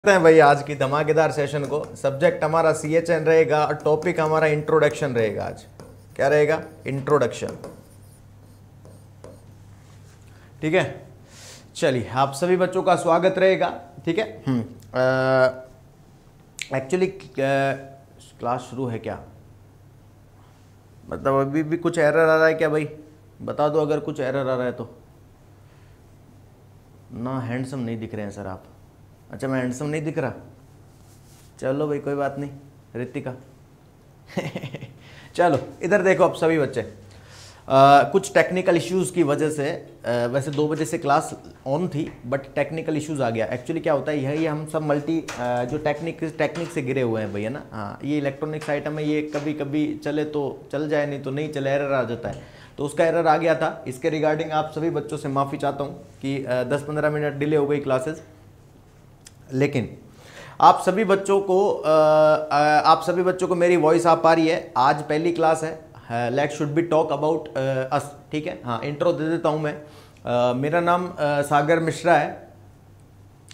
हैं भाई आज की धमाकेदार सेशन को। सब्जेक्ट हमारा CHN रहेगा और टॉपिक हमारा इंट्रोडक्शन रहेगा। आज क्या रहेगा? इंट्रोडक्शन। ठीक है, चलिए आप सभी बच्चों का स्वागत रहेगा। ठीक है, एक्चुअली क्लास शुरू है क्या? मतलब अभी भी कुछ एरर आ रहा है क्या भाई? बता दो अगर कुछ एरर आ रहा है तो। ना हैंडसम नहीं दिख रहे हैं सर आप। अच्छा, मैं हैंडसम नहीं दिख रहा? चलो भाई कोई बात नहीं, रितिका चलो इधर देखो आप सभी बच्चे। कुछ टेक्निकल इश्यूज़ की वजह से वैसे 2 बजे से क्लास ऑन थी बट टेक्निकल इश्यूज़ आ गया। एक्चुअली क्या होता है, यही हम सब मल्टी जो टेक्निक से घिरे हुए हैं भैया ना। हाँ, ये इलेक्ट्रॉनिक्स आइटम है, ये कभी कभी चले तो चल जाए, नहीं तो नहीं चले, एरर आ जाता है। तो उसका एरर आ गया था। इसके रिगार्डिंग आप सभी बच्चों से माफ़ी चाहता हूँ कि 10-15 मिनट डिले हो गई क्लासेस। लेकिन आप सभी बच्चों को मेरी वॉइस आ पा रही है। आज पहली क्लास है, let should be talk about us. ठीक है, हाँ इंट्रो दे देता हूँ मैं। मेरा नाम सागर मिश्रा है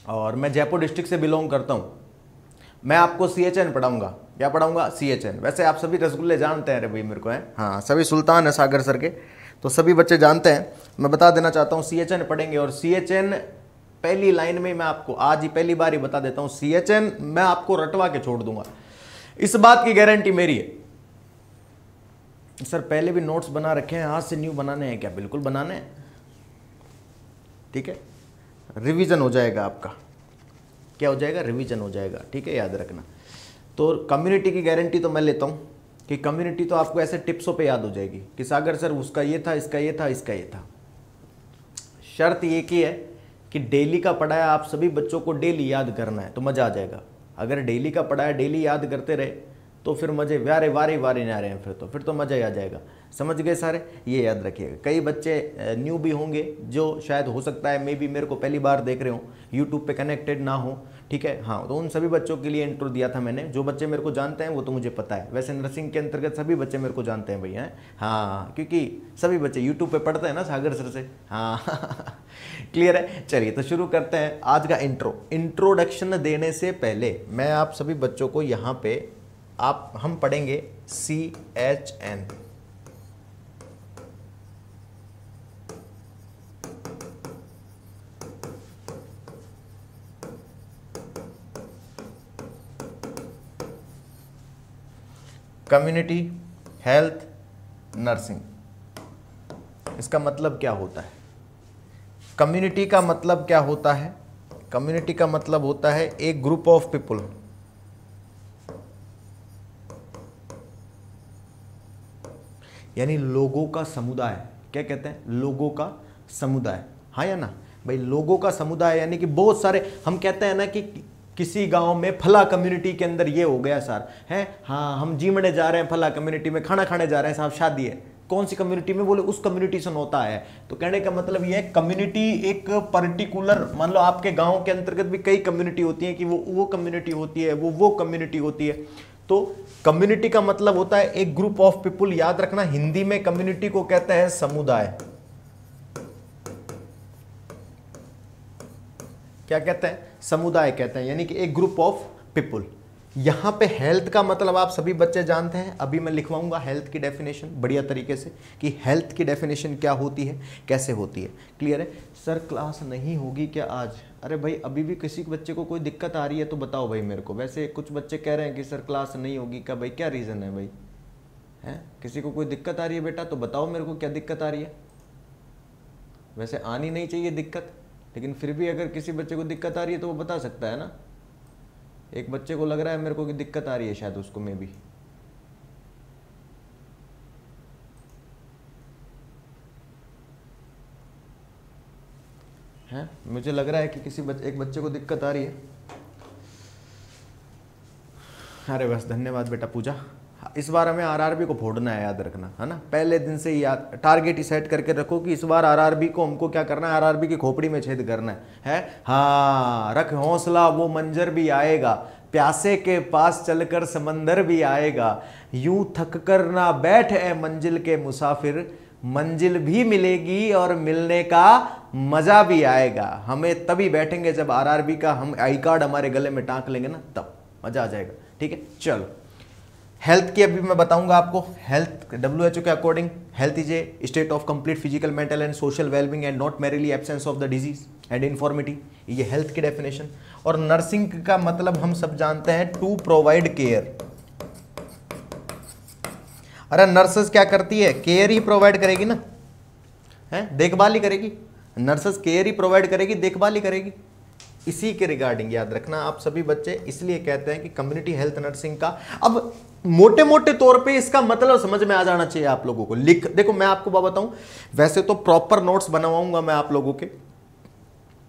और मैं जयपुर डिस्ट्रिक्ट से बिलोंग करता हूँ। मैं आपको CHN पढ़ाऊंगा। क्या पढ़ाऊंगा? CHN। वैसे आप सभी रसगुल्ले जानते हैं रे भाई मेरे को, है हाँ, सभी सुल्तान है सागर सर के, तो सभी बच्चे जानते हैं। मैं बता देना चाहता हूँ CHN पढ़ेंगे और CHN पहली लाइन में मैं आपको आज ही पहली बार ही बता देता हूं, CHN मैं आपको रटवा के छोड़ दूंगा, इस बात की गारंटी मेरी है। सर पहले भी नोट्स बना रखे हैं, आज से न्यू बनाने हैं क्या? बिल्कुल बनाने हैं। ठीक है, रिवीजन हो जाएगा आपका। क्या हो जाएगा? रिवीजन हो जाएगा। ठीक है, याद रखना। तो कम्युनिटी की गारंटी तो मैं लेता हूं कि कम्युनिटी तो आपको ऐसे टिप्सों पे याद हो जाएगी कि सागर सर उसका ये था, इसका ये था, इसका ये था। शर्त एक ही है कि डेली का पढ़ाया आप सभी बच्चों को डेली याद करना है तो मज़ा आ जाएगा। अगर डेली का पढ़ाया डेली याद करते रहे तो फिर मज़े वारे ना रहे हैं, फिर तो मज़ा ही आ जाएगा। समझ गए सारे? ये याद रखिएगा। कई बच्चे न्यू भी होंगे जो शायद हो सकता है मे बी मेरे को पहली बार देख रहे हो, यूट्यूब पे कनेक्टेड ना हो। ठीक है, हाँ, तो उन सभी बच्चों के लिए इंट्रो दिया था मैंने। जो बच्चे मेरे को जानते हैं वो तो मुझे पता है। वैसे नर्सिंग के अंतर्गत सभी बच्चे मेरे को जानते हैं भैया, हाँ, क्योंकि सभी बच्चे यूट्यूब पे पढ़ते हैं ना सागर सर से। हाँ क्लियर है? चलिए तो शुरू करते हैं आज का इंट्रोडक्शन देने से पहले मैं आप सभी बच्चों को यहाँ पे हम पढ़ेंगे CHN। Community health nursing. इसका मतलब क्या होता है? कम्युनिटी का मतलब क्या होता है? कम्युनिटी का मतलब होता है एक ग्रुप ऑफ पीपल, यानी लोगों का समुदाय। क्या कहते हैं? लोगों का समुदाय। हाँ या ना भाई? लोगों का समुदाय यानी कि बहुत सारे, हम कहते हैं ना कि किसी गांव में फला कम्युनिटी के अंदर ये हो गया सर, है हाँ, हम जीमने जा रहे हैं फला कम्युनिटी में, खाना खाने जा रहे हैं साहब, शादी है। कौन सी कम्युनिटी में? बोले उस कम्युनिटी से होता है। तो कहने का मतलब ये है कम्युनिटी एक पर्टिकुलर, मान लो आपके गांव के अंतर्गत भी कई कम्युनिटी होती है कि वो कम्युनिटी होती है, वो कम्युनिटी होती है। तो कम्युनिटी का मतलब होता है एक ग्रुप ऑफ पीपुल। याद रखना, हिंदी में कम्युनिटी को कहते हैं समुदाय। क्या कहते हैं? समुदाय कहते हैं, यानी कि एक ग्रुप ऑफ पीपुल। यहां पे हेल्थ का मतलब आप सभी बच्चे जानते हैं। अभी मैं लिखवाऊंगा हेल्थ की डेफिनेशन बढ़िया तरीके से कि हेल्थ की डेफिनेशन क्या होती है, कैसे होती है। क्लियर है? सर क्लास नहीं होगी क्या आज? अरे भाई अभी भी किसी बच्चे को कोई दिक्कत आ रही है तो बताओ भाई मेरे को। वैसे कुछ बच्चे कह रहे हैं कि सर क्लास नहीं होगी क्या? भाई क्या रीज़न है भाई? हैं, किसी को कोई दिक्कत आ रही है बेटा तो बताओ मेरे को, क्या दिक्कत आ रही है? वैसे आनी नहीं चाहिए दिक्कत, लेकिन फिर भी अगर किसी बच्चे को दिक्कत आ रही है तो वो बता सकता है ना। एक बच्चे को लग रहा है मेरे को कि दिक्कत आ रही है, शायद उसको में भी। हैं, मुझे लग रहा है कि एक बच्चे को दिक्कत आ रही है। अरे बस धन्यवाद बेटा पूजा। इस बार हमें RRB को फोड़ना है, याद रखना, है ना। पहले दिन से ही याद टारगेट ही सेट करके रखो कि इस बार RRB को हमको क्या करना है, RRB की खोपड़ी में छेद करना है। हाँ, रख हौसला वो मंजर भी आएगा, प्यासे के पास चलकर समंदर भी आएगा, यूं थक कर ना बैठ ए मंजिल के मुसाफिर, मंजिल भी मिलेगी और मिलने का मजा भी आएगा, हमें तभी बैठेंगे जब आरआरबी का हम आई कार्ड हमारे गले में टांक लेंगे ना, तब मजा आ जाएगा। ठीक है, चलो हेल्थ की अभी मैं बताऊंगा आपको। हेल्थ WHO के according health is a state of complete physical, mental and social wellbeing and not merrily absence of the disease and infirmity, ये हेल्थ की डेफिनेशन। और नर्सिंग का मतलब हम सब जानते हैं टू प्रोवाइड केयर। अरे नर्सेस क्या करती है, केयर ही प्रोवाइड करेगी ना, है देखभाल ही करेगी। नर्सेस केयर ही प्रोवाइड करेगी, देखभाल ही करेगी। इसी के रिगार्डिंग याद रखना आप सभी बच्चे, इसलिए कहते हैं कि कम्युनिटी हेल्थ नर्सिंग का अब मोटे मोटे तौर पे इसका मतलब समझ में आ जाना चाहिए आप लोगों को। लिख देखो, मैं आपको बताऊं, वैसे तो प्रॉपर नोट्स बनवाऊंगा मैं आप लोगों के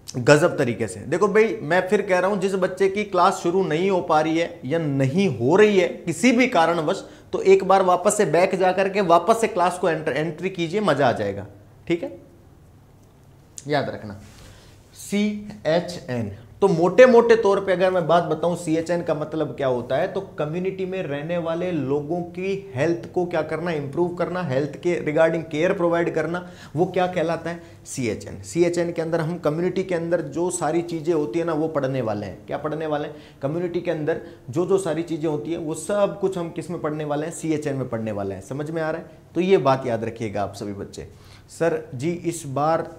गजब तरीके से। देखो भाई, मैं फिर कह रहा हूं, जिस बच्चे की क्लास शुरू नहीं हो पा रही है या नहीं हो रही है किसी भी कारणवश, तो एक बार वापस से बैक जाकर के वापस से क्लास को एंट्री कीजिए, मजा आ जाएगा। ठीक है, याद रखना CHN। तो मोटे मोटे तौर पे अगर मैं बात बताऊं CHN का मतलब क्या होता है, तो कम्युनिटी में रहने वाले लोगों की हेल्थ को क्या करना, इंप्रूव करना, हेल्थ के रिगार्डिंग केयर प्रोवाइड करना, वो क्या कहलाता है, CHN। CHN के अंदर हम कम्युनिटी के अंदर जो सारी चीजें होती है ना वो पढ़ने वाले हैं। क्या पढ़ने वाले हैं, कम्युनिटी के अंदर जो जो सारी चीजें होती है वो सब कुछ हम किस में पढ़ने वाले हैं, CHN में पढ़ने वाले हैं। समझ में आ रहा है, तो ये बात याद रखिएगा आप सभी बच्चे। सर जी इस बार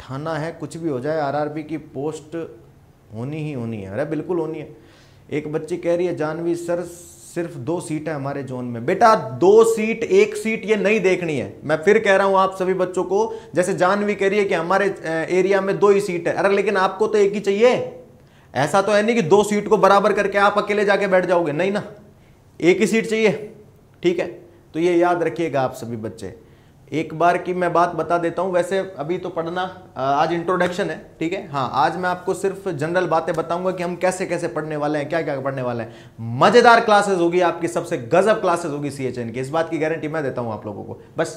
थाना है, कुछ भी हो जाए आरआरबी की पोस्ट होनी ही होनी है। अरे बिल्कुल होनी है। एक बच्ची कह रही है जानवी सर सिर्फ 2 सीट है हमारे जोन में। बेटा 2 सीट 1 सीट ये नहीं देखनी है। मैं फिर कह रहा हूं आप सभी बच्चों को, जैसे जानवी कह रही है कि हमारे एरिया में 2 ही सीट है, अरे लेकिन आपको तो एक ही चाहिए। ऐसा तो है नहीं कि 2 सीट को बराबर करके आप अकेले जाके बैठ जाओगे, नहीं ना, एक ही सीट चाहिए। ठीक है, तो ये याद रखिएगा आप सभी बच्चे। एक बार की मैं बात बता देता हूं, वैसे अभी तो पढ़ना आज इंट्रोडक्शन है। ठीक है, हाँ आज मैं आपको सिर्फ जनरल बातें बताऊंगा कि हम कैसे कैसे पढ़ने वाले हैं, क्या क्या पढ़ने वाले हैं। मजेदार क्लासेस होगी आपकी, सबसे गजब क्लासेस होगी CHN की, इस बात की गारंटी मैं देता हूं आप लोगों को। बस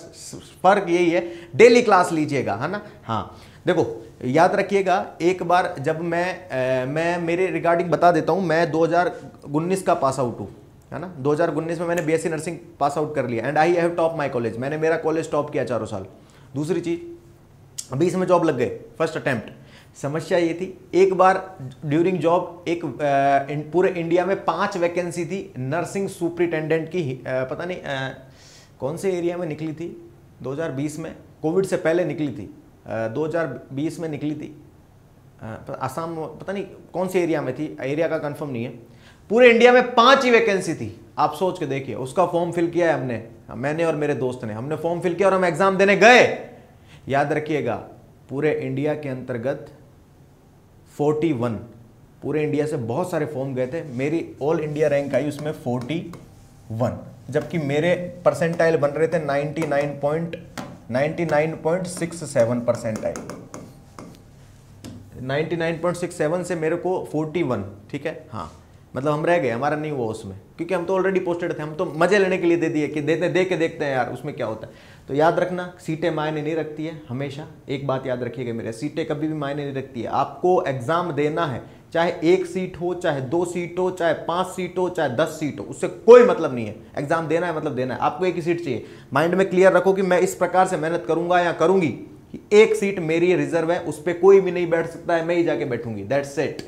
फर्क यही है, डेली क्लास लीजिएगा, है ना। हाँ देखो याद रखिएगा, एक बार जब मैं मेरे रिगार्डिंग बता देता हूं, मैं 2019 का पास आउट हूं, है ना। 2019 में मैंने BSc नर्सिंग पास आउट कर लिया and I have top my college. मैंने मेरा कॉलेज टॉप किया चारों साल। दूसरी चीज अभी इसमें जॉब लग गए फर्स्ट अटेम्प्ट। समस्या ये थी, एक बार ड्यूरिंग जॉब एक पूरे इंडिया में 5 वैकेंसी थी नर्सिंग सुपरिटेंडेंट की। पता नहीं कौन से एरिया में निकली थी, 2020 में, कोविड से पहले निकली थी, 2020 में निकली थी, आसाम, पता नहीं कौन से एरिया में थी, एरिया का कंफर्म नहीं है। पूरे इंडिया में 5 ही वैकेंसी थी। आप सोच के देखिए, उसका फॉर्म फिल किया है हमने, मैंने और मेरे दोस्त ने, हमने फॉर्म फिल किया और हम एग्जाम देने गए। याद रखिएगा, पूरे इंडिया के अंतर्गत 41, पूरे इंडिया से बहुत सारे फॉर्म गए थे, मेरी ऑल इंडिया रैंक आई उसमें 41, जबकि मेरे परसेंटाइल बन रहे थे 99.67 परसेंटाइल, 99.67 से मेरे को 41। ठीक है, हाँ मतलब हम रह गए, हमारा नहीं हुआ उसमें, क्योंकि हम तो ऑलरेडी पोस्टेड थे, हम तो मजे लेने के लिए दे दिए कि दे के देखते हैं यार उसमें क्या होता है। तो याद रखना, सीटें मायने नहीं रखती है हमेशा, एक बात याद रखिएगा मेरे, सीटें कभी भी मायने नहीं रखती है। आपको एग्जाम देना है, चाहे 1 सीट हो, चाहे 2 सीट हो, चाहे 5 सीट हो, चाहे 10 सीट हो, उससे कोई मतलब नहीं है। एग्जाम देना है मतलब देना है, आपको 1 ही सीट चाहिए। माइंड में क्लियर रखो कि मैं इस प्रकार से मेहनत करूंगा या करूंगी कि 1 सीट मेरी रिजर्व है, उस पर कोई भी नहीं बैठ सकता है, मैं ही जाके बैठूंगी, दैट्स इट।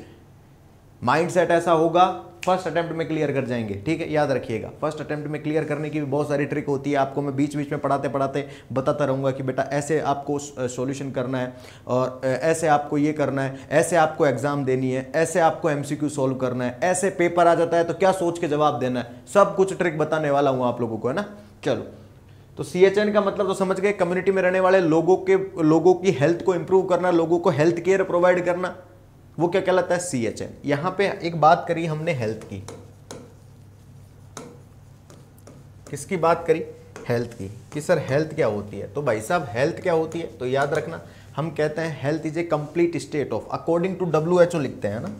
माइंड सेट ऐसा होगा, फर्स्ट अटेम्प्ट में क्लियर कर जाएंगे। ठीक है, याद रखिएगा, फर्स्ट अटेम्प्ट में क्लियर करने की भी बहुत सारी ट्रिक होती है। आपको मैं बीच बीच में पढ़ाते पढ़ाते बताता रहूंगा कि बेटा ऐसे आपको सॉल्यूशन करना है, और ऐसे आपको ये करना है, ऐसे आपको एग्जाम देनी है, ऐसे आपको MCQ सॉल्व करना है, ऐसे पेपर आ जाता है तो क्या सोच के जवाब देना है, सब कुछ ट्रिक बताने वाला हूं आप लोगों को, है ना। चलो, तो CHN का मतलब तो समझ गए, कम्युनिटी में रहने वाले लोगों की हेल्थ को इंप्रूव करना, लोगों को हेल्थ केयर प्रोवाइड करना, वो क्या कहलाता है, CHN। यहां पे एक बात करी हमने हेल्थ की, किसकी बात करी, हेल्थ की, कि सर हेल्थ क्या होती है। तो भाई साहब हेल्थ क्या होती है, तो याद रखना, हम कहते हैं health is a complete state of, according to WHO लिखते हैं ना,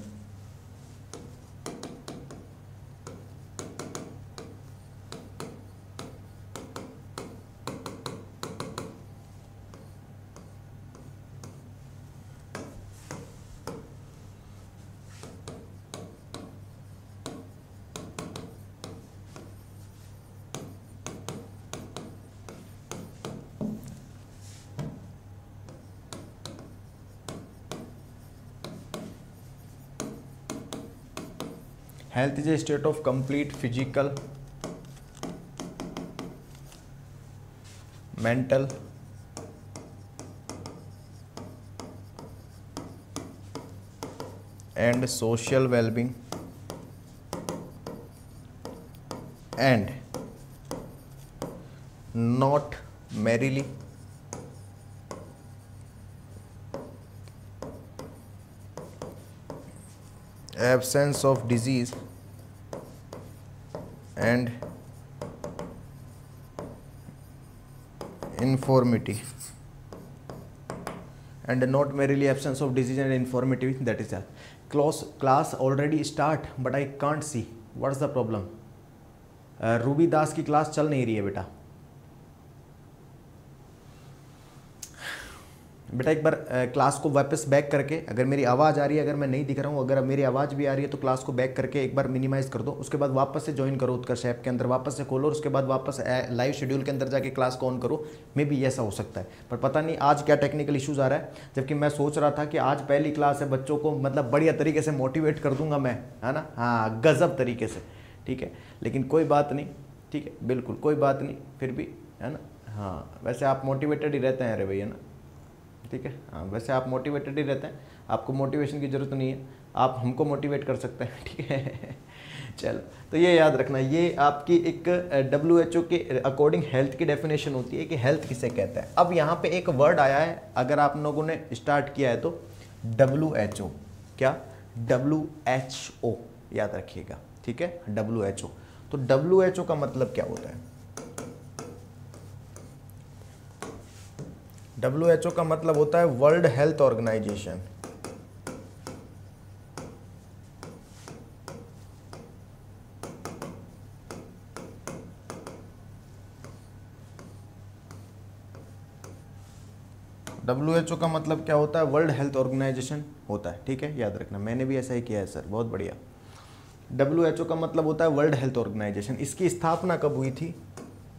health is a state of complete physical, mental and social well-being and not merely absence of disease and infirmity, and not merely absence of disease and infirmity, that is all. Class already start but I can't see, what's the problem? Ruby Das की class चल नहीं रही है बेटा। बेटा एक बार class को वापस बैक करके, अगर मेरी आवाज़ आ रही है, अगर मैं नहीं दिख रहा हूँ, अगर मेरी आवाज़ भी आ रही है तो क्लास को बैक करके एक बार मिनिमाइज़ कर दो, उसके बाद वापस से ज्वाइन करो उत्कर्ष ऐप के अंदर, वापस से खोलो और उसके बाद वापस लाइव शेड्यूल के अंदर जाके क्लास को ऑन करो। मे बी ऐसा हो सकता है, पर पता नहीं आज क्या टेक्निकल इशूज़ आ रहा है। जबकि मैं सोच रहा था कि आज पहली क्लास है, बच्चों को मतलब बढ़िया तरीके से मोटिवेट कर दूंगा मैं, है ना, हाँ गज़ब तरीके से, ठीक है। लेकिन कोई बात नहीं, ठीक है, बिल्कुल कोई बात नहीं, फिर भी है ना, हाँ वैसे आप मोटिवेटेड ही रहते हैं, अरे भैया ना, ठीक है, हाँ वैसे आप मोटिवेटेड ही रहते हैं, आपको मोटिवेशन की ज़रूरत नहीं है, आप हमको मोटिवेट कर सकते हैं, ठीक है। चलो, तो ये याद रखना, ये आपकी एक WHO के अकॉर्डिंग हेल्थ की डेफिनेशन होती है कि हेल्थ किसे कहता है। अब यहाँ पे एक वर्ड आया है, अगर आप लोगों ने स्टार्ट किया है तो WHO, क्या WHO याद रखिएगा, ठीक है, WHO। तो WHO का मतलब क्या होता है? WHO का मतलब होता है वर्ल्ड हेल्थ ऑर्गेनाइजेशन। WHO का मतलब क्या होता है? वर्ल्ड हेल्थ ऑर्गेनाइजेशन होता है, ठीक है, याद रखना, मैंने भी ऐसा ही किया है सर, बहुत बढ़िया। WHO का मतलब होता है वर्ल्ड हेल्थ ऑर्गेनाइजेशन। इसकी स्थापना कब हुई थी?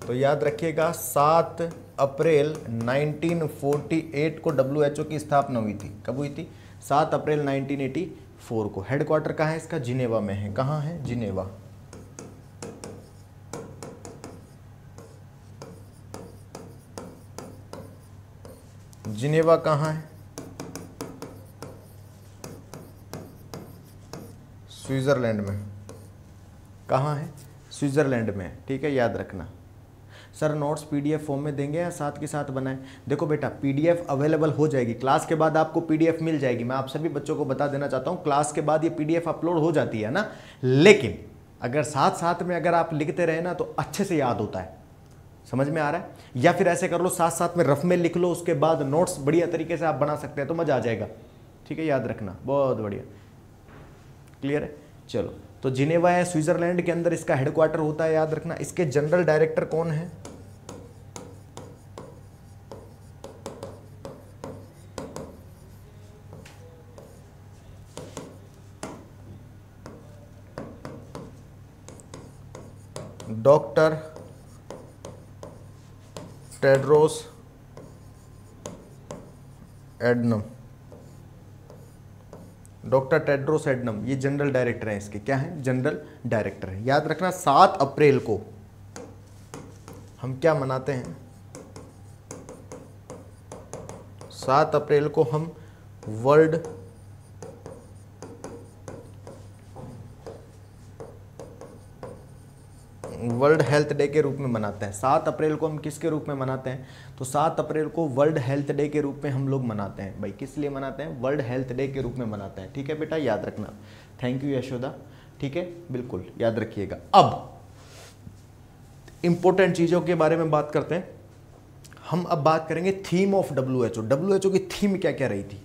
तो याद रखिएगा 7 अप्रैल 1948 को WHO की स्थापना हुई थी। कब हुई थी? 7 अप्रैल 1984 को। हेडक्वार्टर कहाँ है इसका? जिनेवा में है। कहाँ है? जिनेवा। जिनेवा कहाँ है? स्विट्जरलैंड में। कहाँ है? स्विट्जरलैंड में, ठीक है, याद रखना। सर नोट्स PDF फॉर्म में देंगे या साथ के साथ बनाएं? देखो बेटा, PDF अवेलेबल हो जाएगी, क्लास के बाद आपको PDF मिल जाएगी। मैं आप सभी बच्चों को बता देना चाहता हूँ, क्लास के बाद ये PDF अपलोड हो जाती है ना, लेकिन अगर साथ साथ में अगर आप लिखते रहे ना तो अच्छे से याद होता है। समझ में आ रहा है? या फिर ऐसे कर लो, साथ साथ में रफ में लिख लो, उसके बाद नोट्स बढ़िया तरीके से आप बना सकते हैं, तो मजा आ जाएगा, ठीक है, याद रखना, बहुत बढ़िया, क्लियर है। चलो, तो जिनेवा है, स्विट्जरलैंड के अंदर इसका हेडक्वार्टर होता है, याद रखना। इसके जनरल डायरेक्टर कौन है? Doctor Tedros Adhanom. Doctor Tedros Adhanom ये जनरल डायरेक्टर हैं इसके। क्या है? जनरल डायरेक्टर है। याद रखना 7 अप्रैल को हम क्या मनाते हैं? 7 अप्रैल को हम वर्ल्ड हेल्थ डे के रूप में मनाते हैं। 7 अप्रैल को हम किसके रूप में मनाते हैं? तो 7 अप्रैल को वर्ल्ड हेल्थ डे के रूप में हम लोग मनाते हैं। भाई किस लिए मनाते हैं? वर्ल्ड हेल्थ डे के रूप में मनाते हैं, ठीक है बेटा, याद रखना। थैंक यू यशोदा, ठीक है, बिल्कुल याद रखिएगा। अब इंपॉर्टेंट चीज़ों के बारे में बात करते हैं हम। अब बात करेंगे थीम ऑफ WHO। WHO की थीम क्या क्या रही थी?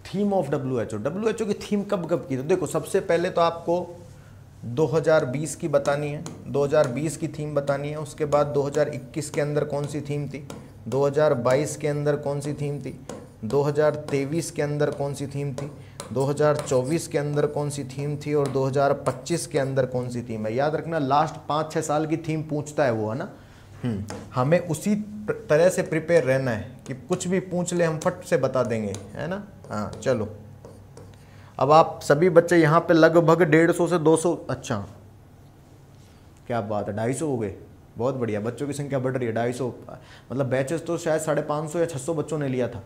थीम ऑफ WHO की थीम कब कब की? तो देखो, सबसे पहले तो आपको 2020 की बतानी है, 2020 की थीम बतानी है। उसके बाद 2021 के अंदर कौन सी थीम थी, 2022 के अंदर कौन सी थीम थी, 2023 के अंदर कौन सी थीम थी, 2024 के अंदर कौन सी थीम थी और 2025 के अंदर कौन सी थीम है। याद रखना लास्ट 5-6 साल की थीम पूछता है वो, है ना। हमें उसी तरह से प्रिपेयर रहना है कि कुछ भी पूछ ले हम फट से बता देंगे, है ना। हाँ चलो, अब आप सभी बच्चे यहाँ पे लगभग 150 से 200, अच्छा क्या बात है, 250 हो गए, बहुत बढ़िया। बच्चों की संख्या बढ़ रही है, 250, मतलब बैचेस तो शायद 550 या 600 बच्चों ने लिया था,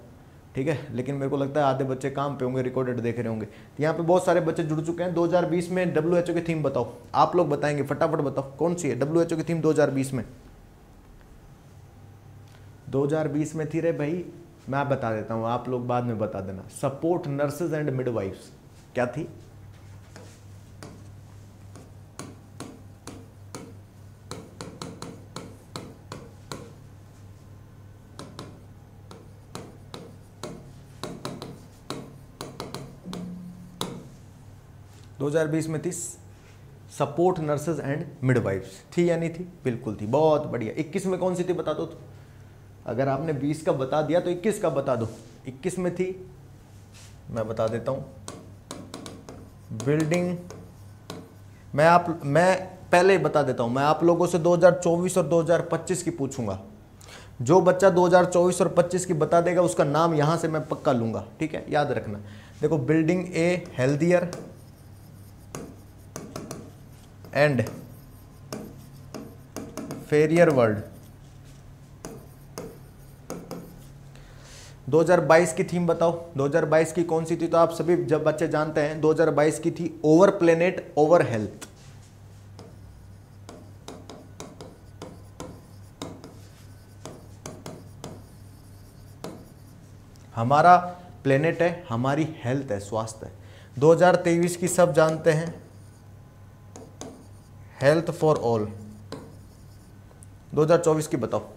ठीक है। लेकिन मेरे को लगता है आधे बच्चे काम पे होंगे, रिकॉर्डेड देख रहे होंगे। तो यहाँ पे बहुत सारे बच्चे जुड़ चुके हैं। 2020 में WHO की थीम बताओ, आप लोग बताएंगे, फटाफट बताओ कौन सी है WHO की थीम 2020 में। 2020 में थी रे भाई, मैं बता देता हूँ, आप लोग बाद में बता देना। सपोर्ट नर्सेज एंड मिडवाइफ्स, क्या थी? दो 2020 में थी सपोर्ट नर्सेज एंड मिडवाइफ्स, थी या नहीं थी? बिल्कुल थी, बहुत बढ़िया। 21 में कौन सी थी बता दो तो। अगर आपने 20 का बता दिया तो 21 का बता दो। 21 में थी, मैं बता देता हूँ, बिल्डिंग। मैं पहले ही बता देता हूँ, मैं आप लोगों से 2024 और 2025 की पूछूंगा। जो बच्चा 2024 और 25 की बता देगा उसका नाम यहाँ से मैं पक्का लूँगा, ठीक है, याद रखना। देखो, building a healthier and fairer world. 2022 की थीम बताओ, 2022 की कौन सी थी? तो आप सभी जब बच्चे जानते हैं 2022 की थी ओवर प्लेनेट ओवर हेल्थ। हमारा प्लेनेट है, हमारी हेल्थ है, स्वास्थ्य है। 2023 की सब जानते हैं, हेल्थ फॉर ऑल। 2024 की बताओ,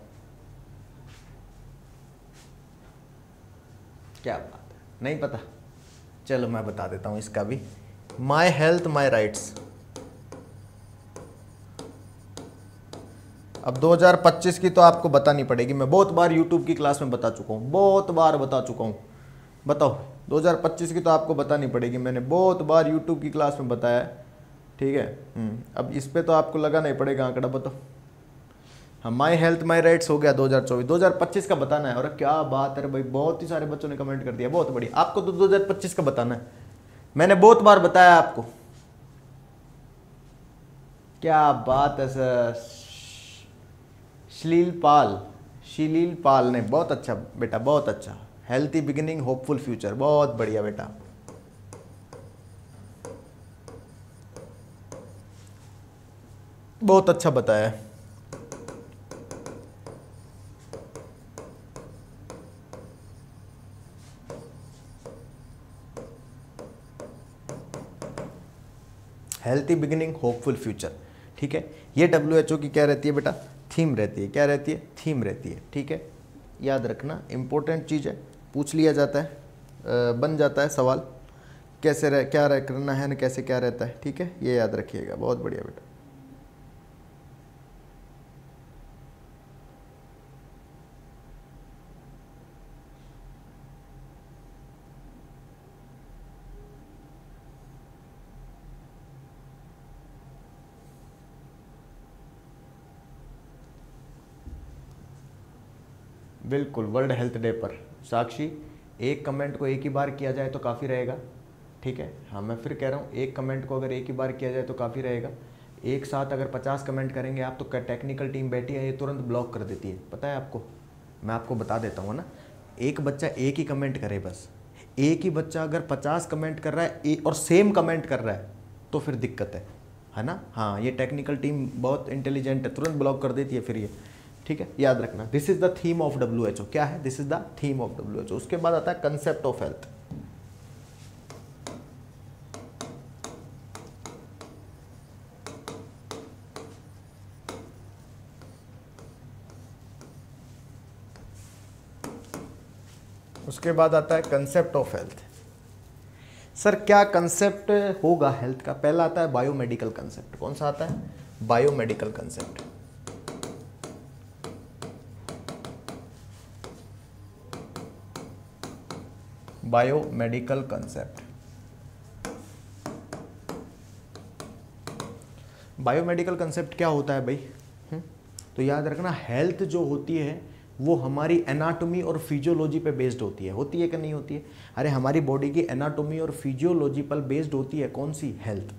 क्या बात है, नहीं पता? चलो मैं बता देता हूं इसका भी, माई हेल्थ माई राइट्स। अब 2025 की तो आपको बतानी पड़ेगी, मैं बहुत बार यूट्यूब की क्लास में बता चुका हूँ, बहुत बार बता चुका हूँ। बताओ 2025 की तो आपको बतानी पड़ेगी, मैंने बहुत बार यूट्यूब की क्लास में बताया है, ठीक है। अब इस पे तो आपको लगाना ही पड़ेगा आंकड़ा। बताओ, हाँ, माई हेल्थ माई राइट्स हो गया 2024। 2025 का बताना है। और क्या बात है भाई, बहुत ही सारे बच्चों ने कमेंट कर दिया, बहुत बढ़िया। आपको तो 2025 का बताना है, मैंने बहुत बार बताया आपको। क्या बात है सर, शीलील पाल ने, बहुत अच्छा बेटा, बहुत अच्छा। हेल्थी बिगिनिंग होपफुल फ्यूचर, बहुत बढ़िया बेटा। बहुत अच्छा बताया। हेल्थी बिगिनिंग होपफुल फ्यूचर, ठीक है। ये WHO की क्या रहती है बेटा? थीम रहती है। क्या रहती है? थीम रहती है, ठीक है। याद रखना, इंपॉर्टेंट चीज़ है, पूछ लिया जाता है, बन जाता है सवाल, कैसे क्या करना है ना, कैसे क्या रहता है, ठीक है, ये याद रखिएगा। बहुत बढ़िया बेटा। बिल्कुल, वर्ल्ड हेल्थ डे पर साक्षी, एक कमेंट को एक ही बार किया जाए तो काफ़ी रहेगा, ठीक है। हाँ, मैं फिर कह रहा हूँ, एक कमेंट को अगर एक ही बार किया जाए तो काफ़ी रहेगा। एक साथ अगर 50 कमेंट करेंगे आप तो टेक्निकल टीम बैठी है, ये तुरंत ब्लॉक कर देती है, पता है आपको। मैं आपको बता देता हूँ ना, एक बच्चा एक ही कमेंट करे बस। एक ही बच्चा अगर 50 कमेंट कर रहा है और सेम कमेंट कर रहा है तो फिर दिक्कत है ना। हाँ, ये टेक्निकल टीम बहुत इंटेलिजेंट है, तुरंत ब्लॉक कर देती है फिर ये, ठीक है। याद रखना, this is the theme of WHO। क्या है? This is the theme of WHO। उसके बाद आता है कंसेप्ट ऑफ हेल्थ। उसके बाद आता है कंसेप्ट ऑफ हेल्थ। सर क्या कंसेप्ट होगा हेल्थ का? पहला आता है बायोमेडिकल कंसेप्ट। कौन सा आता है? Biomedical concept. Biomedical concept, biomedical concept क्या होता है भाई? तो याद रखना, हेल्थ जो होती है वो हमारी एनाटॉमी और फिजियोलॉजी पे बेस्ड होती है कि नहीं होती है? अरे हमारी बॉडी की एनाटॉमी और फिजियोलॉजी पर बेस्ड होती है कौन सी? हेल्थ।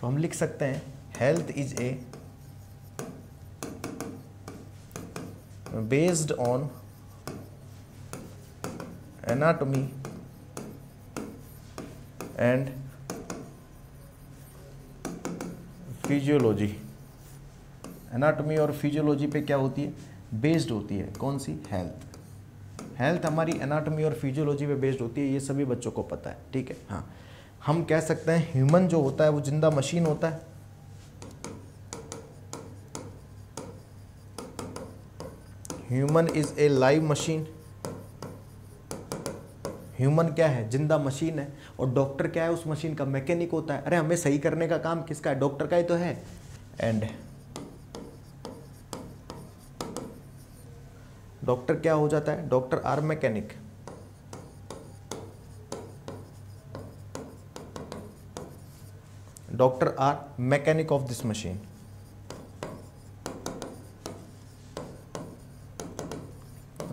तो हम लिख सकते हैं health is A based on anatomy and physiology. Anatomy और फिजियोलॉजी पे क्या होती है? बेस्ड होती है कौन सी? हेल्थ। हेल्थ हमारी एनाटॉमी और फिजियोलॉजी पे बेस्ड होती है, ये सभी बच्चों को पता है, ठीक है। हाँ, हम कह सकते हैं ह्यूमन जो होता है वो जिंदा मशीन होता है। Human is a live machine. Human क्या है? जिंदा मशीन है। और डॉक्टर क्या है? उस मशीन का मैकेनिक होता है। अरे हमें सही करने का काम किसका है? डॉक्टर का ही तो है। एंड डॉक्टर क्या हो जाता है? Doctor R mechanic. Doctor R mechanic of this machine.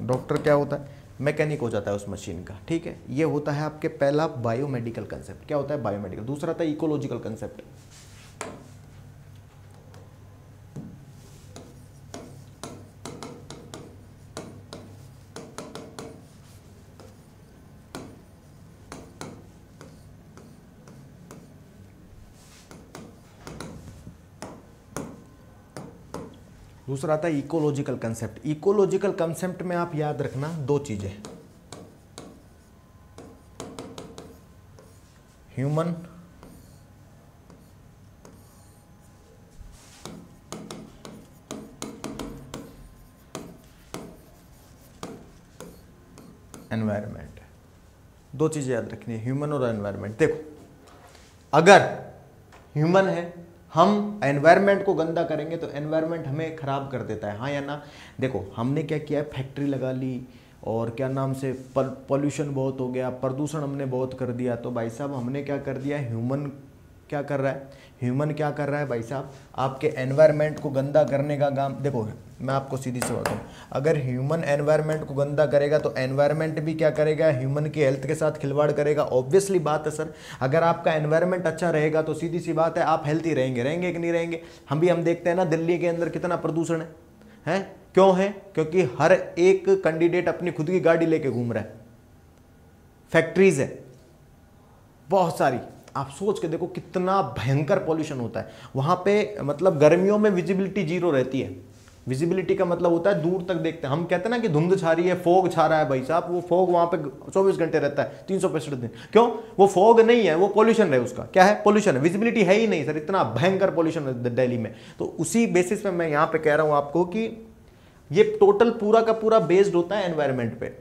Doctor क्या होता है? मैकेनिक हो जाता है उस मशीन का, ठीक है। ये होता है आपके पहला बायोमेडिकल कंसेप्ट। क्या होता है? बायोमेडिकल। दूसरा था इकोलॉजिकल कंसेप्ट। दूसरा आता है इकोलॉजिकल कंसेप्ट। इकोलॉजिकल कंसेप्ट में आप याद रखना दो चीजें, ह्यूमन एनवायरनमेंट। दो चीजें याद रखनी है, ह्यूमन और एनवायरनमेंट। देखो, अगर ह्यूमन है, हम एनवायरनमेंट को गंदा करेंगे तो एनवायरनमेंट हमें खराब कर देता है, हाँ या ना? देखो, हमने क्या किया है? फैक्ट्री लगा ली और क्या नाम से पॉल्यूशन बहुत हो गया, प्रदूषण हमने बहुत कर दिया। तो भाई साहब हमने क्या कर दिया? ह्यूमन क्या कर रहा है? ह्यूमन क्या कर रहा है भाई साहब? आपके एनवायरनमेंट को गंदा करने का काम। देखो, मैं आपको सीधी सी बात हूँ, अगर ह्यूमन एनवायरनमेंट को गंदा करेगा तो एनवायरनमेंट भी क्या करेगा? ह्यूमन की हेल्थ के साथ खिलवाड़ करेगा। ऑब्वियसली बात है सर, अगर आपका एनवायरनमेंट अच्छा रहेगा तो सीधी सी बात है आप हेल्थी रहेंगे कि नहीं रहेंगे? हम देखते हैं ना, दिल्ली के अंदर कितना प्रदूषण है? क्यों है? क्योंकि हर एक कैंडिडेट अपनी खुद की गाड़ी लेके घूम रहा है, फैक्ट्रीज है बहुत सारी। आप सोच के देखो कितना भयंकर पॉल्यूशन होता है वहां पे। मतलब गर्मियों में विजिबिलिटी जीरो रहती है। विजिबिलिटी का मतलब होता है दूर तक देखते हैं। हम कहते हैं ना कि धुंध छा रही है, फोग छा रहा है भाई साहब, वो फोग वहां पे 24 घंटे रहता है, 365 दिन। क्यों? वो फोग नहीं है, वो पॉल्यूशन है। उसका क्या है? पॉल्यूशन है। विजिबिलिटी है ही नहीं सर, इतना भयंकर पॉल्यूशन है दिल्ली में। तो उसी बेसिस पे मैं यहां पे कह रहा हूं आपको कि ये टोटल पूरा का पूरा बेस्ड होता है एनवायरमेंट पे।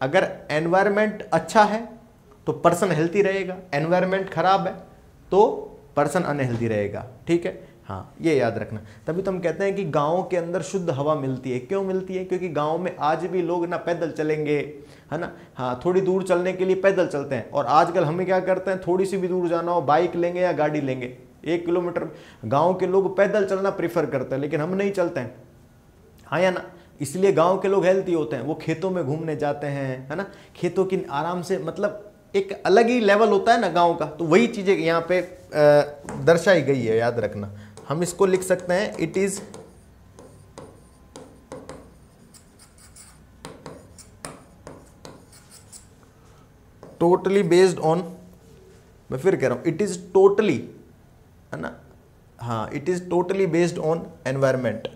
अगर एनवायरमेंट अच्छा है तो पर्सन हेल्थी रहेगा, एनवायरमेंट खराब है तो पर्सन अनहेल्थी रहेगा, ठीक है। हाँ, ये याद रखना। तभी तो हम कहते हैं कि गाँव के अंदर शुद्ध हवा मिलती है। क्यों मिलती है? क्योंकि गाँव में आज भी लोग ना पैदल चलेंगे, है ना। हाँ, थोड़ी दूर चलने के लिए पैदल चलते हैं। और आजकल हमें क्या करते हैं? थोड़ी सी भी दूर जाना हो, बाइक लेंगे या गाड़ी लेंगे। 1 किलोमीटर गाँव के लोग पैदल चलना प्रीफर करते हैं, लेकिन हम नहीं चलते हैं, हाँ या ना। इसलिए गाँव के लोग हेल्थी होते हैं, वो खेतों में घूमने जाते हैं, है ना। खेतों की आराम से, मतलब एक अलग ही लेवल होता है ना गांव का। तो वही चीजें यहाँ पे दर्शाई गई है, याद रखना। हम इसको लिख सकते हैं, it is totally based on, मैं फिर कह रहा हूं, इट इज टोटली, है ना। हाँ, it is totally based on environment.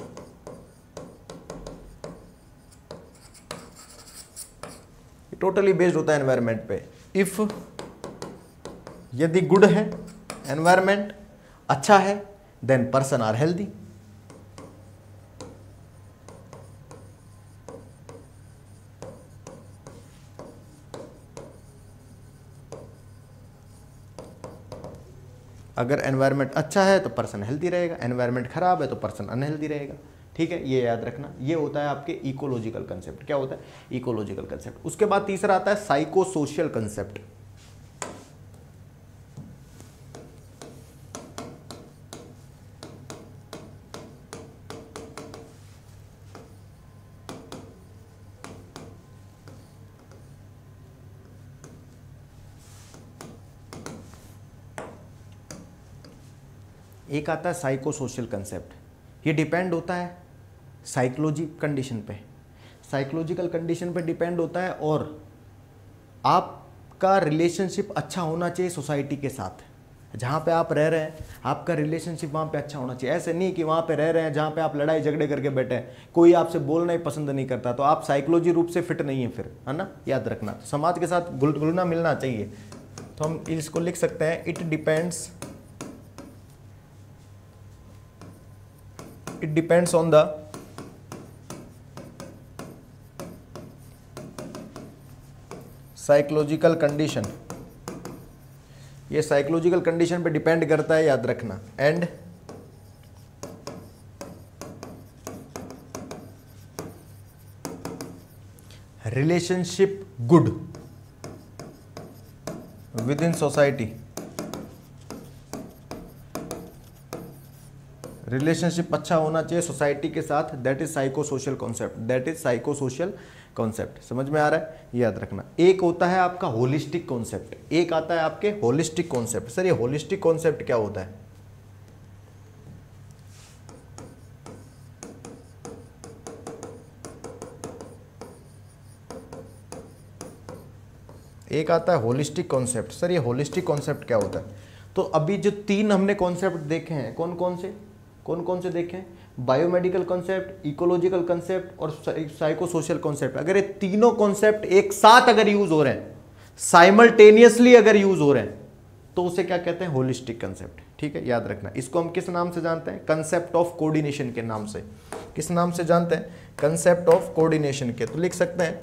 Totally based होता है एनवायरमेंट पे। इफ यदि गुड है, एनवायरमेंट अच्छा है, देन पर्सन आर हेल्दी। अगर एनवायरमेंट अच्छा है तो पर्सन हेल्दी रहेगा, एनवायरमेंट खराब है तो पर्सन अनहेल्दी रहेगा, ठीक है। ये याद रखना। ये होता है आपके इकोलॉजिकल कंसेप्ट। क्या होता है? Ecological concept. उसके बाद तीसरा आता है साइको सोशल कंसेप्ट। एक आता है साइको सोशल कंसेप्ट, ये डिपेंड होता है साइकोलॉजी कंडीशन पे, साइकोलॉजिकल कंडीशन पे डिपेंड होता है, और आपका रिलेशनशिप अच्छा होना चाहिए सोसाइटी के साथ, जहाँ पे आप रह रहे हैं आपका रिलेशनशिप वहाँ पे अच्छा होना चाहिए। ऐसे नहीं कि वहाँ पे रह रहे हैं जहाँ पे आप लड़ाई झगड़े करके बैठे हैं, कोई आपसे बोलना ही पसंद नहीं करता, तो आप साइकोलॉजी रूप से फिट नहीं है फिर, है ना, याद रखना। तो समाज के साथ घुलना मिलना चाहिए। तो हम इसको लिख सकते हैं, it depends on the psychological condition, ये साइकोलॉजिकल कंडीशन पे डिपेंड करता है, याद रखना। And relationship good with in society, relationship अच्छा होना चाहिए सोसाइटी के साथ, that is psycho social concept, that is psycho social concept. समझ में आ रहा है, याद रखना। एक होता है आपका होलिस्टिक कॉन्सेप्ट, एक आता है आपके होलिस्टिक कॉन्सेप्ट। सर ये होलिस्टिक कॉन्सेप्ट क्या होता है? एक आता है होलिस्टिक कॉन्सेप्ट। सर ये होलिस्टिक कॉन्सेप्ट क्या होता है? तो अभी जो तीन हमने कॉन्सेप्ट देखे हैं, कौन कौन से देखे हैं? बायोमेडिकल कॉन्सेप्ट, इकोलॉजिकल कॉन्सेप्ट और साइको सोशल कॉन्सेप्ट। अगर ये तीनों कॉन्सेप्ट एक साथ अगर यूज हो रहे हैं, साइमल्टेनियसली अगर यूज हो रहे हैं, तो उसे क्या कहते हैं? Holistic concept. ठीक है, याद रखना। इसको हम किस नाम से जानते हैं? कंसेप्ट ऑफ कोऑर्डिनेशन के नाम से। किस नाम से जानते हैं? कंसेप्ट ऑफ कोऑर्डिनेशन के। तो लिख सकते हैं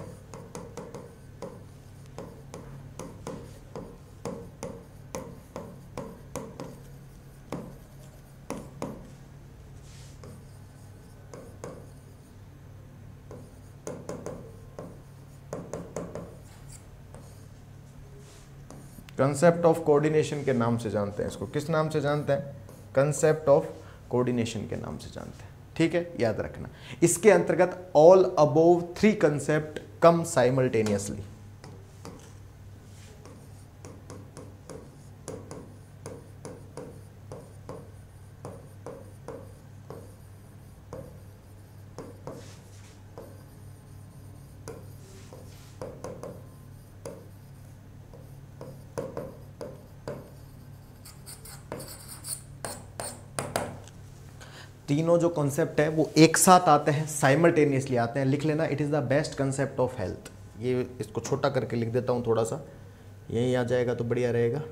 कंसेप्ट ऑफ कोऑर्डिनेशन के नाम से जानते हैं इसको। किस नाम से जानते हैं? कंसेप्ट ऑफ कोऑर्डिनेशन के नाम से जानते हैं। ठीक है, याद रखना। इसके अंतर्गत ऑल अबोव थ्री कंसेप्ट कम साइमल्टेनियसली। तीनों जो कॉन्सेप्ट है वो एक साथ आते हैं, साइमल्टेनियसली आते हैं। लिख लेना, it is the best concept of health. ये इसको छोटा करके लिख देता हूँ थोड़ा सा, यही आ जाएगा तो बढ़िया रहेगा।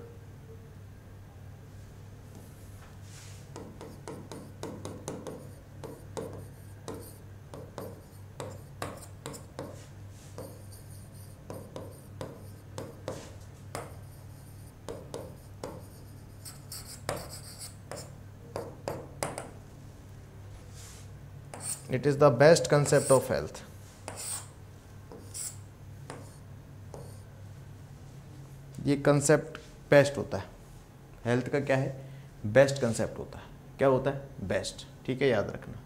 It is the best concept of health. ये कंसेप्ट बेस्ट होता है। हेल्थ का क्या है? बेस्ट कंसेप्ट होता है। क्या होता है? बेस्ट। ठीक है, याद रखना।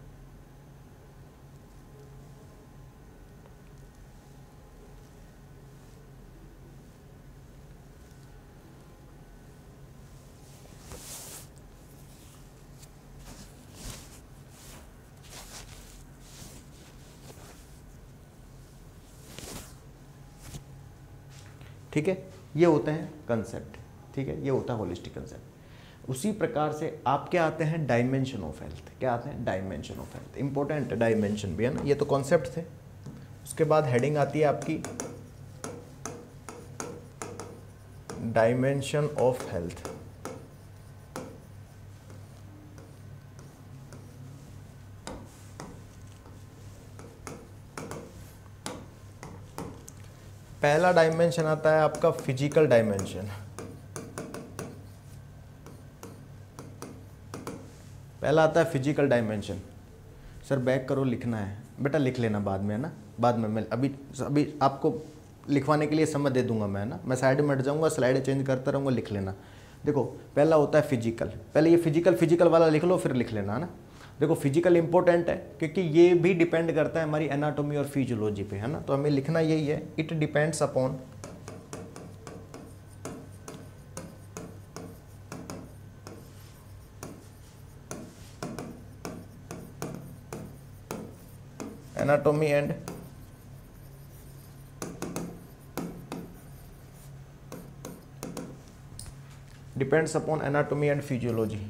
ठीक है, ये होते हैं कंसेप्ट। ठीक है, ये होता है होलिस्टिक कंसेप्ट। उसी प्रकार से आपके आते हैं डायमेंशन ऑफ हेल्थ। क्या आते हैं? Dimension of health. Important dimension भी है ना। ये तो कॉन्सेप्ट थे। उसके बाद हेडिंग आती है आपकी डायमेंशन ऑफ हेल्थ। पहला डायमेंशन आता है आपका फिजिकल डायमेंशन। पहला आता है फिजिकल डायमेंशन। सर बैक करो, लिखना है बेटा, लिख लेना बाद में, है ना। बाद में मैं अभी आपको लिखवाने के लिए समय दे दूंगा मैं, है ना। मैं साइड में हट जाऊंगा, स्लाइड चेंज करता रहूँगा, लिख लेना। देखो, पहला होता है फिजिकल। पहले ये फिजिकल वाला लिख लो, फिर लिख लेना, है ना। देखो, फिजिकल इंपॉर्टेंट है क्योंकि ये भी डिपेंड करता है हमारी एनाटॉमी और फिजियोलॉजी पे, है ना। तो हमें लिखना यही है, it depends upon anatomy and depends upon anatomy and physiology.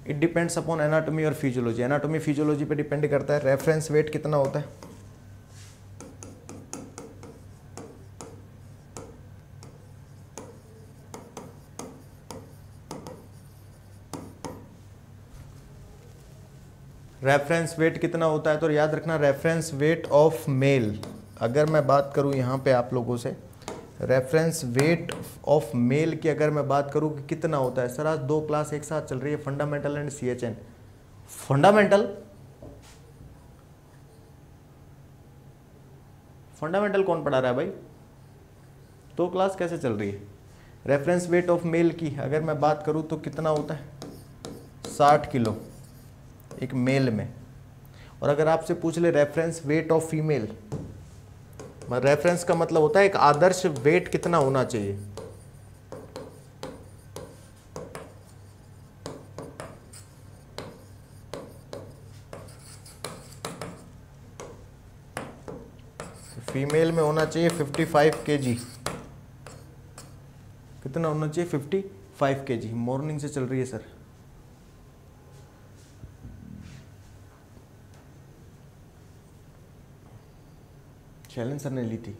It depends upon anatomy और फिजियोलॉजी। एनाटॉमी फिजियोलॉजी पे डिपेंड करता है। रेफरेंस वेट कितना होता है? रेफरेंस वेट कितना होता है? तो याद रखना रेफरेंस वेट ऑफ मेल। अगर मैं बात करूं यहाँ पे आप लोगों से रेफरेंस वेट ऑफ मेल की अगर मैं बात करूं कि कितना होता है, सर आज 2 क्लास एक साथ चल रही है, फंडामेंटल एंड CHN। फंडामेंटल कौन पढ़ा रहा है भाई? 2 क्लास कैसे चल रही है? रेफरेंस वेट ऑफ मेल की अगर मैं बात करूं तो कितना होता है? 60 किलो एक मेल में। और अगर आपसे पूछ ले reference weight of female, reference का मतलब होता है एक आदर्श वेट कितना होना चाहिए। फीमेल में होना चाहिए 55 kg। कितना होना चाहिए? 55 kg। मॉर्निंग से चल रही है सर। शैलन सर ने ली थी।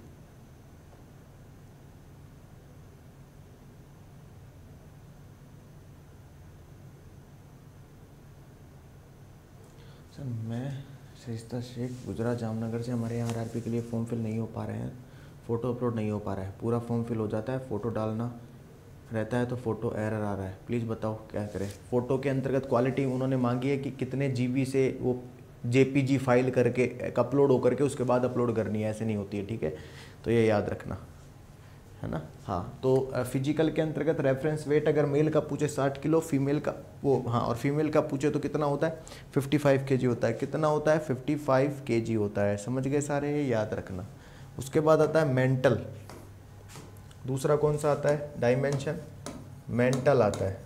सर मैं सरिस्ता शेख गुजरात जामनगर से, हमारे यहाँ RRB के लिए फॉर्म फिल नहीं हो पा रहे हैं, फ़ोटो अपलोड नहीं हो पा रहा है। पूरा फॉर्म फिल हो जाता है, फ़ोटो डालना रहता है तो फ़ोटो एरर आ रहा है। प्लीज़ बताओ क्या करें। फ़ोटो के अंतर्गत क्वालिटी उन्होंने मांगी है कि कितने GB से वो JPG फाइल करके अपलोड हो करके उसके बाद अपलोड करनी है, ऐसे नहीं होती है, ठीक है? तो ये याद रखना है ना। हाँ, तो फिजिकल के अंतर्गत रेफरेंस वेट अगर मेल का पूछे 60 किलो, फीमेल का वो हाँ, और फीमेल का पूछे तो कितना होता है? 55 kg होता है। कितना होता है? 55 kg होता है। समझ गए सारे? ये याद रखना। उसके बाद आता है मेंटल। दूसरा कौन सा आता है? डायमेंशन। मेंटल आता है।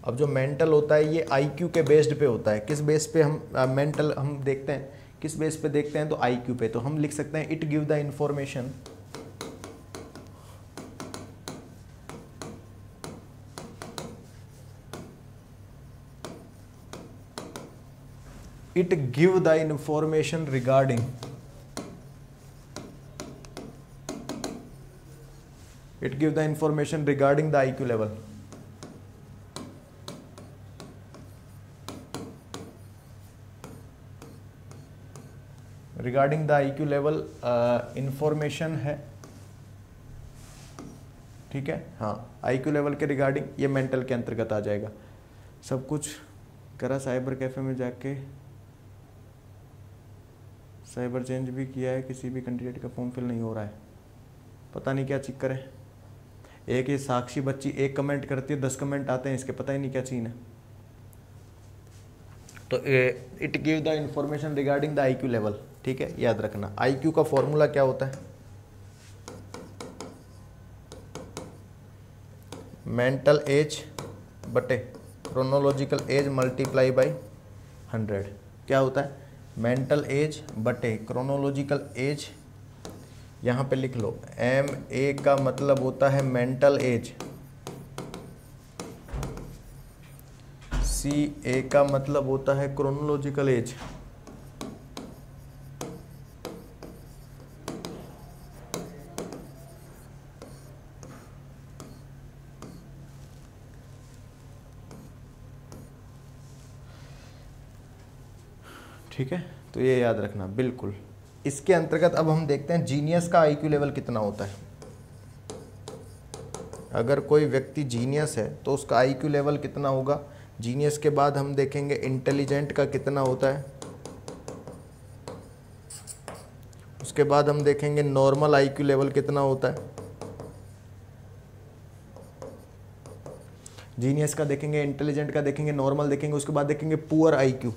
अब जो मेंटल होता है ये IQ के बेस्ड पे होता है। किस बेस पे हम मेंटल हम देखते हैं? किस बेस पे देखते हैं? तो IQ पे। तो हम लिख सकते हैं it give the information it give the information regarding the IQ level। Regarding the IQ level information है, ठीक है? हाँ, IQ लेवल के रिगार्डिंग ये मेंटल के अंतर्गत आ जाएगा। सब कुछ करा, साइबर कैफे में जाके साइबर चेंज भी किया है, किसी भी कैंडिडेट का फॉर्म फिल नहीं हो रहा है, पता नहीं क्या चक्कर है। एक ये साक्षी बच्ची एक कमेंट करती है, 10 कमेंट आते हैं इसके, पता ही नहीं क्या सीन है। तो it give the information regarding the IQ level, ठीक है? याद रखना। IQ का फॉर्मूला क्या होता है? मेंटल एज बटे क्रोनोलॉजिकल एज मल्टीप्लाई बाई 100। क्या होता है? मेंटल एज बटे क्रोनोलॉजिकल एज। यहाँ पे लिख लो MA का मतलब होता है मेंटल एज, CA का मतलब होता है क्रोनोलॉजिकल एज। ठीक है, तो ये याद रखना बिल्कुल। इसके अंतर्गत अब हम देखते हैं जीनियस का IQ लेवल कितना होता है। अगर कोई व्यक्ति जीनियस है तो उसका IQ लेवल कितना होगा? जीनियस के बाद हम देखेंगे इंटेलिजेंट का कितना होता है, उसके बाद हम देखेंगे नॉर्मल IQ लेवल कितना होता है। जीनियस का देखेंगे, इंटेलिजेंट का देखेंगे, नॉर्मल देखेंगे, उसके बाद देखेंगे पुअर IQ।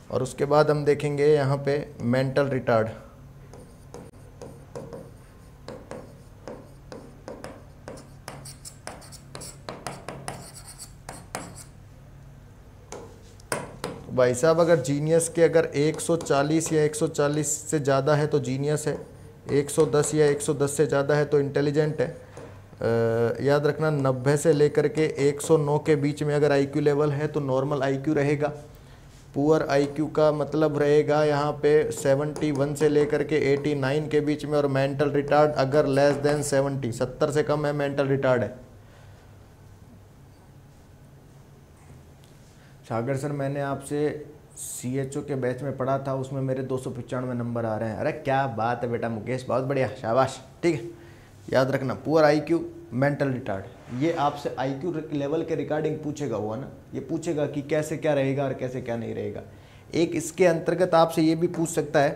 और उसके बाद हम देखेंगे यहाँ पे मेंटल रिटार्ड। भाई साहब अगर जीनियस के अगर 140 या 140 से ज़्यादा है तो जीनियस है, 110 या 110 से ज़्यादा है तो इंटेलिजेंट है। याद रखना 90 से लेकर के 109 के बीच में अगर आईक्यू लेवल है तो नॉर्मल आईक्यू रहेगा। पुअर आईक्यू का मतलब रहेगा यहाँ पे 71 से लेकर के 89 के बीच में, और मेंटल रिटार्ड अगर लेस देन 70 से कम है मेंटल रिटार्ड है। सागर सर मैंने आपसे CHO के बैच में पढ़ा था, उसमें मेरे 295 नंबर आ रहे हैं। अरे क्या बात है बेटा मुकेश, बहुत बढ़िया, शाबाश। ठीक है, याद रखना पुअर आईक्यू मेंटल रिटार्ड, ये आपसे आईक्यू लेवल के रिगार्डिंग पूछेगा हुआ ना, ये पूछेगा कि कैसे क्या रहेगा और कैसे क्या नहीं रहेगा। एक इसके अंतर्गत आपसे ये भी पूछ सकता है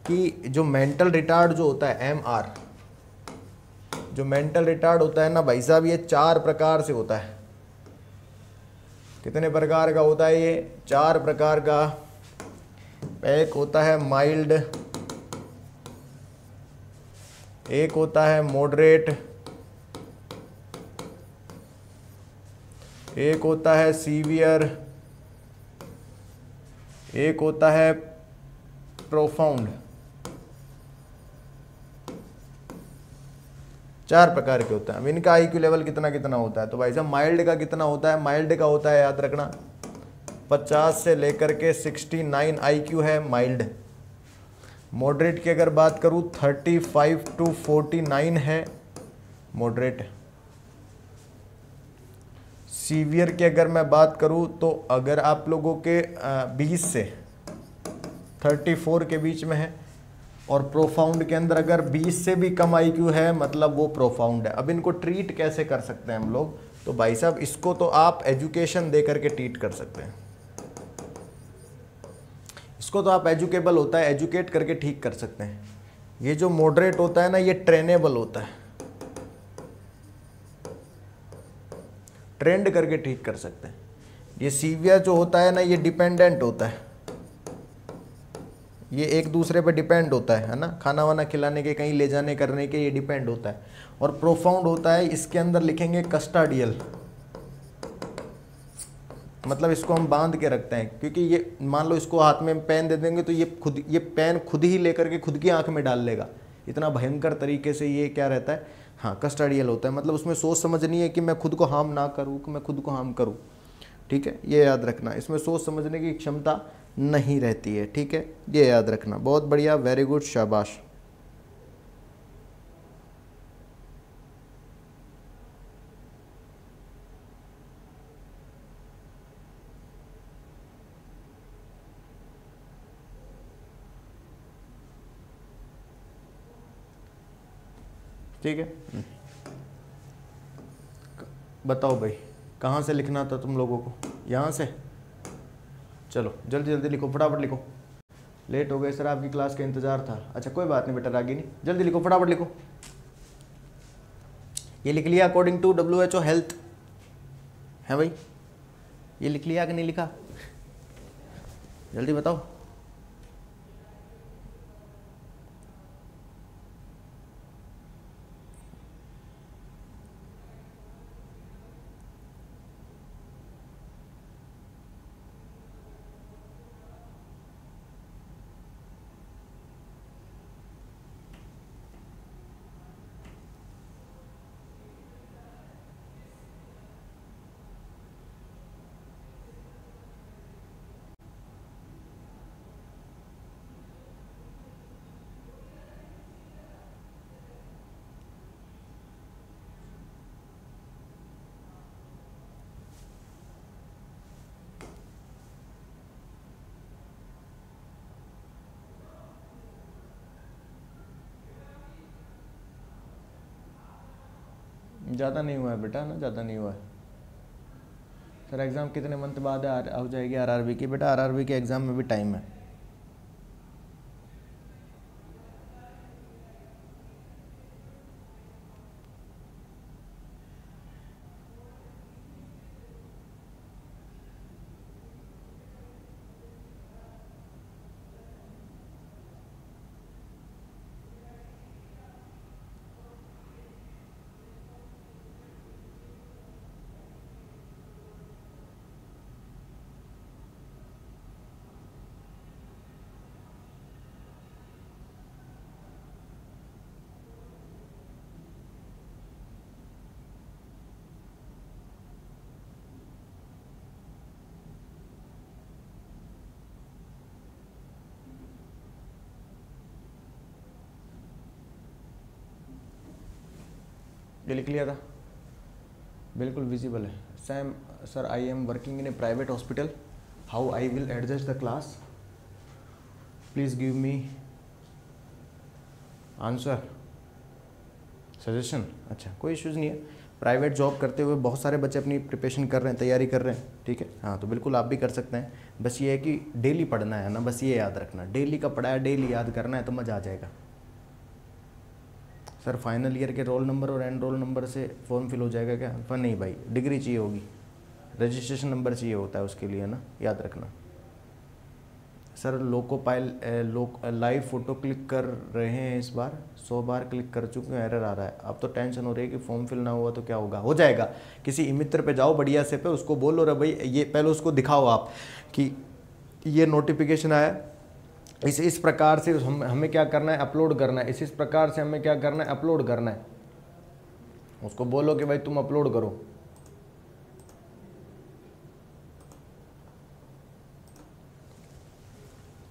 कि जो मेंटल रिटार्ड जो होता है MR, जो मेंटल रिटार्ड होता है ना भाई साहब, ये 4 प्रकार से होता है। कितने प्रकार का होता है ये? 4 प्रकार का। एक होता है माइल्ड, एक होता है मॉडरेट, एक होता है सीवियर, एक होता है प्रोफाउंड। 4 प्रकार के होता है। अब इनका आईक्यू लेवल कितना कितना होता है? तो भाई साहब माइल्ड का कितना होता है? माइल्ड का होता है, याद रखना, 50 से लेकर के 69 आईक्यू है माइल्ड। मॉडरेट की अगर बात करूं 35 to 49 है मॉडरेट। सीवियर की अगर मैं बात करूं तो अगर आप लोगों के 20 से 34 के बीच में है, और प्रोफाउंड के अंदर अगर 20 से भी कम आईक्यू है मतलब वो प्रोफाउंड है। अब इनको ट्रीट कैसे कर सकते हैं हम लोग? तो भाई साहब इसको तो आप एजुकेशन दे करके ट्रीट कर सकते हैं, इसको तो आप एजुकेबल होता है, एजुकेट करके ठीक कर सकते हैं। ये जो मॉडरेट होता है ना, ये ट्रेनेबल होता है, ट्रेंड करके ठीक कर सकते हैं। ये सीवियर जो होता है ना, ये डिपेंडेंट होता है, ये एक दूसरे पे डिपेंड होता है ना, खाना वाना खिलाने के, कहीं ले जाने करने के, ये डिपेंड होता है। और प्रोफाउंड होता है, इसके अंदर लिखेंगे कस्टाडियल, मतलब इसको हम बांध के रखते हैं, क्योंकि ये मान लो इसको हाथ में पेन दे देंगे तो ये पेन खुद ही लेकर के खुद की आंख में डाल लेगा। इतना भयंकर तरीके से ये क्या रहता है, हाँ कस्टाडियल होता है। मतलब उसमें सोच समझनी है कि मैं खुद को हार्म ना करूँ, कि मैं खुद को हार्म करूँ। ठीक है, ये याद रखना, इसमें सोच समझने की क्षमता नहीं रहती है। ठीक है, ये याद रखना। बहुत बढ़िया, वेरी गुड, शाबाश। ठीक है, बताओ भाई कहाँ से लिखना था तुम लोगों को? यहाँ से? चलो जल्दी जल्दी लिखो, फटाफट लिखो, लेट हो गए सर, आपकी क्लास का इंतजार था। अच्छा कोई बात नहीं बेटा रागिनी, जल्दी लिखो, फटाफट लिखो। ये लिख लिया अकॉर्डिंग टू WHO हेल्थ है भाई? ये लिख लिया कि नहीं लिखा? जल्दी बताओ। ज़्यादा नहीं हुआ है बेटा ना, ज़्यादा नहीं हुआ है। सर एग्ज़ाम कितने मंथ बाद हो जाएगी RRB की? बेटा RRB के एग्ज़ाम में भी टाइम है। ये लिख लिया था, बिल्कुल विजिबल है। Sam sir I am working in A private hospital, how I will adjust the class, please give me answer suggestion. अच्छा कोई इश्यूज़ नहीं है, प्राइवेट जॉब करते हुए बहुत सारे बच्चे अपनी प्रिपरेशन कर रहे हैं, तैयारी कर रहे हैं, ठीक है। हाँ तो बिल्कुल आप भी कर सकते हैं, बस ये है कि डेली पढ़ना है ना, बस ये याद रखना, डेली का पढ़ा है डेली याद करना है तो मज़ा आ जाएगा। सर फाइनल ईयर के रोल नंबर और एंड रोल नंबर से फॉर्म फिल हो जाएगा क्या? पर नहीं भाई, डिग्री चाहिए होगी, रजिस्ट्रेशन नंबर चाहिए होता है उसके लिए ना, याद रखना। सर लाइव फ़ोटो क्लिक कर रहे हैं, इस बार 100 बार क्लिक कर चुके हैं, एरर आ रहा है। अब तो टेंशन हो रही है कि फॉर्म फिल ना हुआ तो क्या होगा। हो जाएगा, किसी मित्र पे जाओ बढ़िया से पे, उसको बोलो रे भाई ये, पहले उसको दिखाओ आप कि ये नोटिफिकेशन आया, इस प्रकार से हमें क्या करना है, अपलोड करना है, इस प्रकार से हमें क्या करना है, अपलोड करना है। उसको बोलो कि भाई तुम अपलोड करो।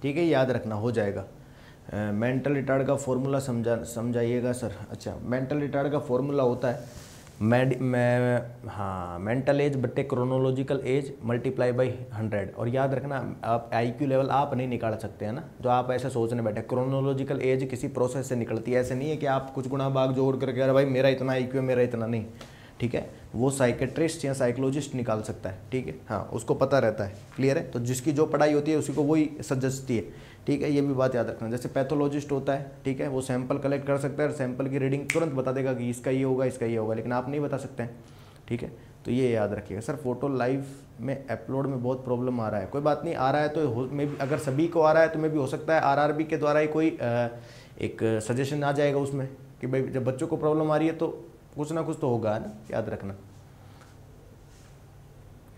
ठीक है, याद रखना, हो जाएगा। मेंटल रिटार्ड का फॉर्मूला समझाइएगा सर। अच्छा, मेंटल रिटार्ड का फॉर्मूला होता है मेंटल एज बट्टे क्रोनोलॉजिकल एज मल्टीप्लाई बाई 100। और याद रखना, आप IQ लेवल आप नहीं निकाल सकते हैं ना, जो आप ऐसे सोचने बैठे। क्रोनोलॉजिकल एज किसी प्रोसेस से निकलती है, ऐसे नहीं है कि आप कुछ गुणा भाग जोड़ करके अरे भाई मेरा इतना IQ है मेरा इतना नहीं, ठीक है। वो साइकेट्रिस्ट या साइकोलॉजिस्ट निकाल सकता है, ठीक है। हाँ उसको पता रहता है, क्लियर है। तो जिसकी जो पढ़ाई होती है उसी को वही सजस्ती है, ठीक है। ये भी बात याद रखना। जैसे पैथोलॉजिस्ट होता है, ठीक है, वो सैंपल कलेक्ट कर सकता है और सैंपल की रीडिंग तुरंत बता देगा कि इसका ये होगा इसका ये होगा, लेकिन आप नहीं बता सकते हैं, ठीक है। तो ये याद रखिएगा। सर फोटो लाइव में अपलोड में बहुत प्रॉब्लम आ रहा है। कोई बात नहीं, आ रहा है तो मे भी, अगर सभी को आ रहा है तो मे भी हो सकता है RRB के द्वारा ही कोई एक सजेशन आ जाएगा उसमें कि भाई जब बच्चों को प्रॉब्लम आ रही है तो कुछ ना कुछ तो होगा ना, याद रखना।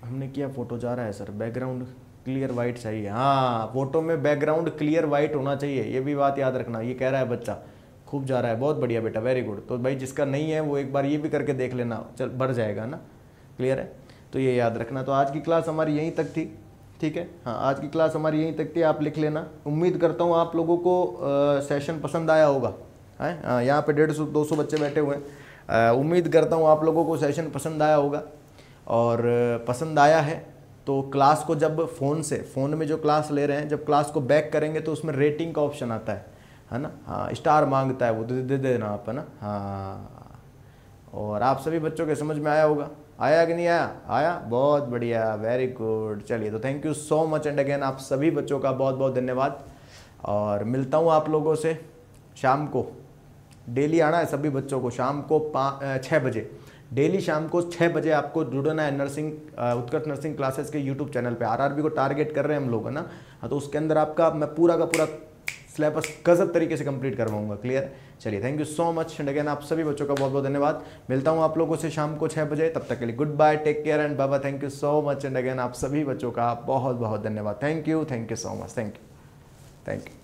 हमने किया फोटो जा रहा है सर, बैकग्राउंड क्लियर वाइट चाहिए। हाँ फोटो में बैकग्राउंड क्लियर वाइट होना चाहिए, ये भी बात याद रखना। ये कह रहा है बच्चा खूब जा रहा है, बहुत बढ़िया बेटा, वेरी गुड। तो भाई जिसका नहीं है वो एक बार ये भी करके देख लेना, चल बढ़ जाएगा ना, क्लियर है। तो ये याद रखना। तो आज की क्लास हमारी यहीं तक थी, ठीक है। हाँ आज की क्लास हमारी यहीं तक थी, आप लिख लेना। उम्मीद करता हूँ आप लोगों को सेशन पसंद आया होगा। हाँ यहाँ पे 150-200 बच्चे बैठे हुए हैं, उम्मीद करता हूँ आप लोगों को सेशन पसंद आया होगा। और पसंद आया है तो क्लास को जब फ़ोन में जो क्लास ले रहे हैं, जब क्लास को बैक करेंगे तो उसमें रेटिंग का ऑप्शन आता है ना। हाँ स्टार मांगता है, वो दे देना आप, है ना। हाँ और आप सभी बच्चों के समझ में आया होगा, आया कि नहीं आया? आया, बहुत बढ़िया, वेरी गुड। चलिए तो thank you so much and again आप सभी बच्चों का बहुत बहुत धन्यवाद। और मिलता हूँ आप लोगों से शाम को, डेली आना है सभी बच्चों को, शाम को 6 बजे डेली, शाम को 6 बजे आपको जुड़ना है नर्सिंग उत्कर्ष नर्सिंग क्लासेस के यूट्यूब चैनल पे। RRB को टारगेट कर रहे हैं हम लोग, है ना। हाँ तो उसके अंदर आपका मैं पूरा का पूरा सिलेबस गजब तरीके से कंप्लीट करवाऊंगा, क्लियर। चलिए thank you so much and again आप सभी बच्चों का बहुत बहुत धन्यवाद। मिलता हूँ आप लोगों से शाम को 6 बजे, तब तक के लिए good bye, take care and बाबा। Thank you so much and again आप सभी बच्चों का बहुत बहुत धन्यवाद। Thank you so much, thank you.